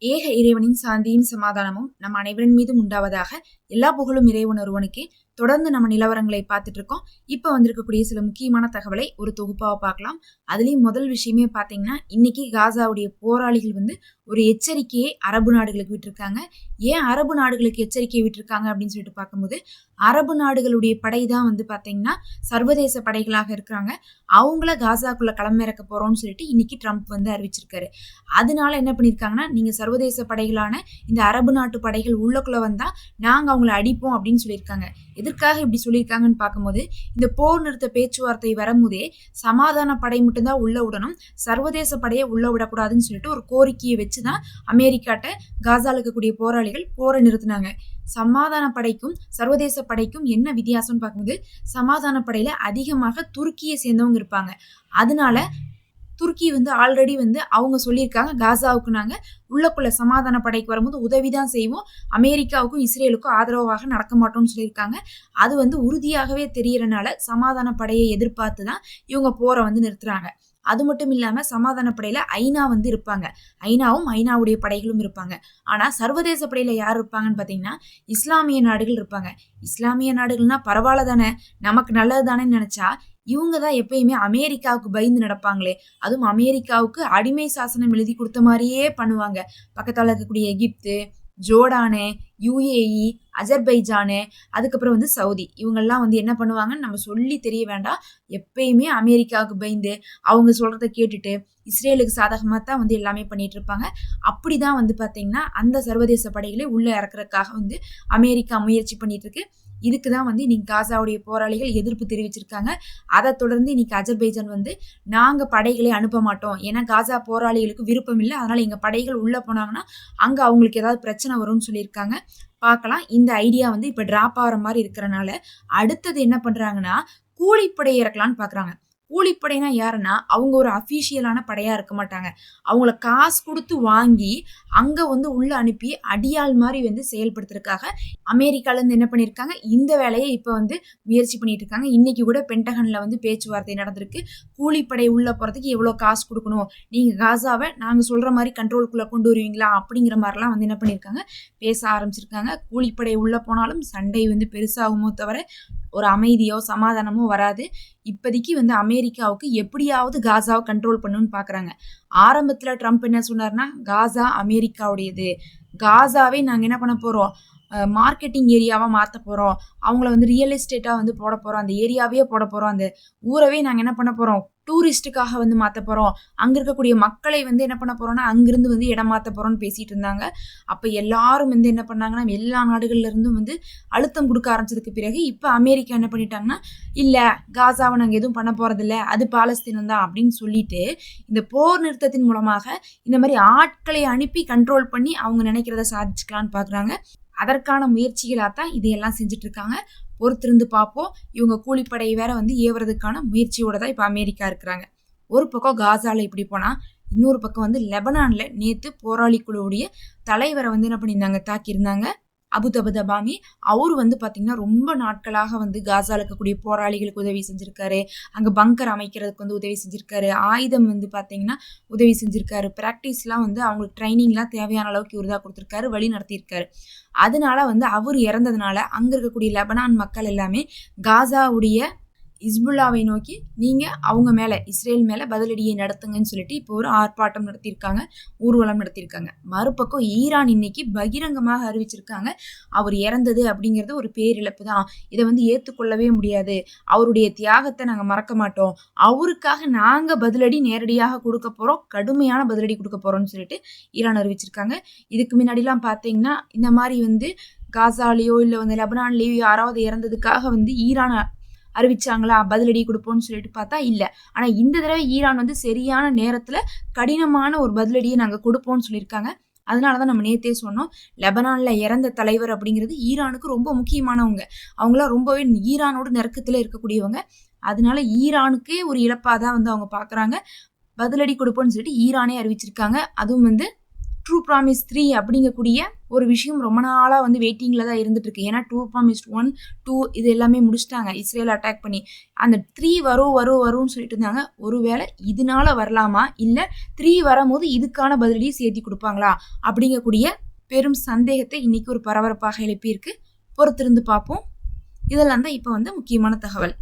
ஏக இறைவனின் சாந்தியும் சமாதானமும் நம் அனைவரின் மீதும் உண்டாவதாக. எல்லா புகழும் இறைவன் ஒருவனுக்கே. தொடர்ந்து நம்ம நிலவரங்களை பார்த்துட்டு இருக்கோம். இப்போ வந்திருக்கக்கூடிய சில முக்கியமான தகவலை ஒரு தொகுப்பாக பார்க்கலாம். அதுலேயும் முதல் விஷயமே பார்த்தீங்கன்னா, இன்னைக்கு காசாவுடைய போராளிகள் ஒரு எச்சரிக்கையை அரபு நாடுகளுக்கு விட்டுருக்காங்க. ஏன் அரபு நாடுகளுக்கு எச்சரிக்கையை விட்டுருக்காங்க அப்படின்னு சொல்லிட்டு பார்க்கும்போது, அரபு நாடுகளுடைய படை தான் பார்த்தீங்கன்னா சர்வதேச படைகளாக இருக்கிறாங்க. அவங்கள காசாக்குள்ள களமிறக்க போறோம்னு சொல்லிட்டு இன்னைக்கு ட்ரம்ப் அறிவிச்சிருக்காரு. அதனால என்ன பண்ணியிருக்காங்கன்னா, நீங்க சர்வதேச படைகளான இந்த அரபு நாட்டு படைகள் உள்ளக்குள்ள வந்தா நாங்க அவங்களை அடிப்போம் அப்படின்னு சொல்லியிருக்காங்க. எதற்காக இப்படி சொல்லியிருக்காங்கன்னு பார்க்கும்போது, இந்த போர் நிறுத்த பேச்சுவார்த்தை வரும்போதே சமாதான படை மட்டும்தான் உள்ள விடணும், சர்வதேச படையை உள்ள விடக்கூடாதுன்னு சொல்லிட்டு ஒரு கோரிக்கையை வச்சுதான் அமெரிக்காட்ட காசால இருக்கக்கூடிய போராளிகள் போரை நிறுத்தினாங்க. சமாதான படைக்கும் சர்வதேச படைக்கும் என்ன வித்தியாசம்னு பார்க்கும்போது, சமாதான படையில அதிகமாக துருக்கியை சேர்ந்தவங்க இருப்பாங்க. அதனால துருக்கி ஆல்ரெடி அவங்க சொல்லியிருக்காங்க, காசாவுக்கு நாங்க உள்ளக்குள்ள சமாதான படைக்கு வரும்போது உதவிதான் செய்வோம், அமெரிக்காவுக்கும் இஸ்ரேலுக்கும் ஆதரவாக நடக்க மாட்டோம்னு சொல்லியிருக்காங்க. அது உறுதியாகவே தெரியறனால சமாதான படையை எதிர்பார்த்து தான் இவங்க போரை நிறுத்துறாங்க. அது மட்டும் இல்லாம சமாதான படையில ஐநா இருப்பாங்க, ஐநாவும் ஐநாவுடைய படைகளும் இருப்பாங்க. ஆனா சர்வதேச படையில யார் இருப்பாங்கன்னு பாத்தீங்கன்னா இஸ்லாமிய நாடுகள் இருப்பாங்க. இஸ்லாமிய நாடுகள்னா பரவாயில்ல தானே, நமக்கு நல்லது தானே நினைச்சா இவங்க தான் எப்பயுமே அமெரிக்காவுக்கு பயந்து நடப்பாங்களே. அதுவும் அமெரிக்காவுக்கு அடிமை சாசனம் எழுதி கொடுத்த மாதிரியே பண்ணுவாங்க. பக்கத்தால் இருக்கக்கூடிய எகிப்து, ஜோர்டானு, யுஏஇ, அஜர்பைஜானு, அதுக்கப்புறம் சவுதி, இவங்கெல்லாம் என்ன பண்ணுவாங்கன்னு நம்ம சொல்லி தெரிய வேண்டாம். எப்பயுமே அமெரிக்காவுக்கு பயந்து அவங்க சொல்றத கேட்டுட்டு இஸ்ரேலுக்கு சாதகமாக தான் எல்லாமே பண்ணிட்டு இருப்பாங்க. அப்படிதான் பார்த்தீங்கன்னா அந்த சர்வதேச படைகளை உள்ள இறக்குறதுக்காக அமெரிக்கா முயற்சி பண்ணிட்டு இருக்கு. இதுக்கு தான் இன்னைக்கு காசாவுடைய போராளிகள் எதிர்ப்பு தெரிவிச்சிருக்காங்க. அதை தொடர்ந்து இன்னைக்கு அஜர்பைஜான் நாங்க படைகளை அனுப்ப மாட்டோம், ஏன்னா காசா போராளிகளுக்கு விருப்பம் இல்லை, அதனால எங்க படைகள் உள்ள போனாங்கன்னா அங்க அவங்களுக்கு ஏதாவது பிரச்சனை வரும்னு சொல்லியிருக்காங்க. பார்க்கலாம். இந்த ஐடியா இப்ப டிராப் ஆகிற மாதிரி இருக்கிறனால அடுத்தது என்ன பண்றாங்கன்னா, கூலிப்படை இறக்கலான்னு பாக்குறாங்க. கூலிப்படைனா யாருன்னா, அவங்க ஒரு அஃபீஷியலான படையா இருக்க மாட்டாங்க. அவங்கள காசு கொடுத்து வாங்கி அங்க உள்ள அனுப்பி அடியாள் மாதிரி செயல்படுத்துறதுக்காக அமெரிக்கால இருந்து என்ன பண்ணிருக்காங்க, இந்த வேலையை இப்ப முயற்சி பண்ணிட்டு இருக்காங்க. இன்னைக்கு கூட பென்டகன்ல பேச்சுவார்த்தை நடந்திருக்கு. கூலிப்படை உள்ள போறதுக்கு எவ்வளவு காசு கொடுக்கணும், நீங்க காசாவை நாங்க சொல்ற மாதிரி கண்ட்ரோலுக்குள்ள கொண்டு வருவீங்களா அப்படிங்கிற மாதிரிலாம் என்ன பண்ணிருக்காங்க, பேச ஆரம்பிச்சிருக்காங்க. கூலிப்படை உள்ள போனாலும் சண்டை பெருசாகுமோ தவிர ஒரு அமைதியோ சமாதானமோ வராது. இப்போதைக்கு அமெரிக்காவுக்கு எப்படியாவது காசாவை கண்ட்ரோல் பண்ணணும்னு பாக்குறாங்க. ஆரம்பத்துல ட்ரம்ப் என்ன சொன்னார்னா, காசா அமெரிக்காவுடையது, காசாவே நாங்க என்ன பண்ண போறோம், மார்க்கெட்டிங் ஏரியாவா மாற்ற போறோம், அவங்கள ரியல் எஸ்டேட்டா போட போறோம், அந்த ஏரியாவே போட போறோம், அந்த ஊரவே நாங்க என்ன பண்ண போறோம், டூரிஸ்டுக்காக மாற்ற போறோம், அங்க இருக்கக்கூடிய மக்களை என்ன பண்ண போறோம்னா அங்கிருந்து இடம் மாற்ற போறோம்னு பேசிட்டு இருந்தாங்க. அப்ப எல்லாரும் என்ன பண்ணாங்கன்னா, எல்லா நாடுகள்ல இருந்தும் அழுத்தம் கொடுக்க ஆரம்பிச்சதுக்கு பிறகு இப்ப அமெரிக்கா என்ன பண்ணிட்டாங்கன்னா, இல்ல காசாவை நாங்க எதுவும் பண்ண போறது இல்ல, அது பாலஸ்தீனம் தான் அப்படின்னு சொல்லிட்டு இந்த போர் நிறுத்தத்தின் மூலமாக இந்த மாதிரி ஆட்களை அனுப்பி கண்ட்ரோல் பண்ணி அவங்க நினைக்கிறத சாதிச்சுக்கலான்னு பாக்குறாங்க. அதற்கான முயற்சிகளாத்தான் இதையெல்லாம் செஞ்சுட்டு இருக்காங்க. பொறுத்திருந்து பார்ப்போம். இவங்க கூலிப்படை வேற ஏவுறதுக்கான முயற்சியோட தான் இப்ப அமெரிக்கா இருக்கிறாங்க. ஒரு பக்கம் காசால இப்படி போனா, இன்னொரு பக்கம் லெபனான்ல நேத்து போராளி குழுவுடைய தலைவரை என்ன பண்ணியிருந்தாங்க, தாக்கியிருந்தாங்க. அபுதபதபாமி. அவரு பாத்தீங்கன்னா ரொம்ப நாட்களாக காசால இருக்கக்கூடிய போராளிகளுக்கு உதவி செஞ்சிருக்காரு, அங்க பங்கர் அமைக்கிறதுக்கு உதவி செஞ்சிருக்காரு, ஆயுதம் பாத்தீங்கன்னா உதவி செஞ்சிருக்காரு, பிராக்டிஸ்லாம் அவங்களுக்கு ட்ரைனிங்லாம் தேவையான அளவுக்கு இவருதா கொடுத்துருக்காரு, வழி நடத்தியிருக்காரு. அதனால அவர் இறந்ததுனால அங்க இருக்கக்கூடிய லெபனான் மக்கள் எல்லாமே காசாவுடைய இஸ்புல்லாவை நோக்கி நீங்க அவங்க மேல, இஸ்ரேல் மேல பதிலடியை நடத்துங்கன்னு சொல்லிட்டு இப்போ ஒரு ஆர்ப்பாட்டம் நடத்தியிருக்காங்க, ஊர்வலம் நடத்தியிருக்காங்க. மறுபக்கம் ஈரான் இன்னைக்கு பகிரங்கமாக அறிவிச்சிருக்காங்க, அவர் இறந்தது அப்படிங்கிறது ஒரு பேரிழப்பு தான், இதை ஏற்றுக்கொள்ளவே முடியாது, அவருடைய தியாகத்தை நாங்க மறக்க மாட்டோம், அவருக்காக நாங்க பதிலடி நேரடியாக கொடுக்க போறோம், கடுமையான பதிலடி கொடுக்க போறோம்னு சொல்லிட்டு ஈரான் அறிவிச்சிருக்காங்க. இதுக்கு முன்னாடிலாம் பார்த்தீங்கன்னா இந்த மாதிரி காசாலேயோ இல்லை லெபனான்லேயோ யாராவது இறந்ததுக்காக ஈரான் அறிவிச்சாங்களா பதிலடி கொடுப்போம்னு சொல்லிட்டு பார்த்தா இல்ல. ஆனா இந்த தடவை ஈரான் சரியான நேரத்துல கடினமான ஒரு பதிலடியை நாங்க கொடுப்போம்னு சொல்லியிருக்காங்க. அதனாலதான் நம்ம நேத்தே சொன்னோம், லெபனான்ல இறந்த தலைவர் அப்படிங்கிறது ஈரானுக்கு ரொம்ப முக்கியமானவங்க, அவங்களாம் ரொம்பவே ஈரானோட நெருக்கத்துல இருக்கக்கூடியவங்க. அதனால ஈரானுக்கே ஒரு இழப்பாதான் அவங்க பாக்குறாங்க. பதிலடி கொடுப்போம்னு சொல்லிட்டு ஈரானே அறிவிச்சிருக்காங்க. அதுவும் ட்ரூ ப்ராமிஸ் 3 அப்படிங்கக்கூடிய ஒரு விஷயம் ரொம்ப நாளா வந்து வெயிட்டிங்ல தான் இருந்துட்டு இருக்கு. ஏன்னா 2 ப்ராமிஸ் 1, 2 இது எல்லாமே முடிச்சிட்டாங்க இஸ்ரேல் அட்டாக் பண்ணி. அந்த 3 வரும்னு சொல்லிட்டு இருந்தாங்க. ஒருவேளை இதனால வரலாமா, இல்ல 3 வரும்போது இதுக்கான பதிலடியை சேர்த்தி கொடுப்பாங்களா அப்படிங்கக்கூடிய பெரும் சந்தேகத்தை இன்னைக்கு ஒரு பரபரப்பாக எழுப்பியிருக்கு. பொறுத்திருந்து பார்ப்போம். இதெல்லாம் தான் இப்போ வந்து முக்கியமான தகவல்.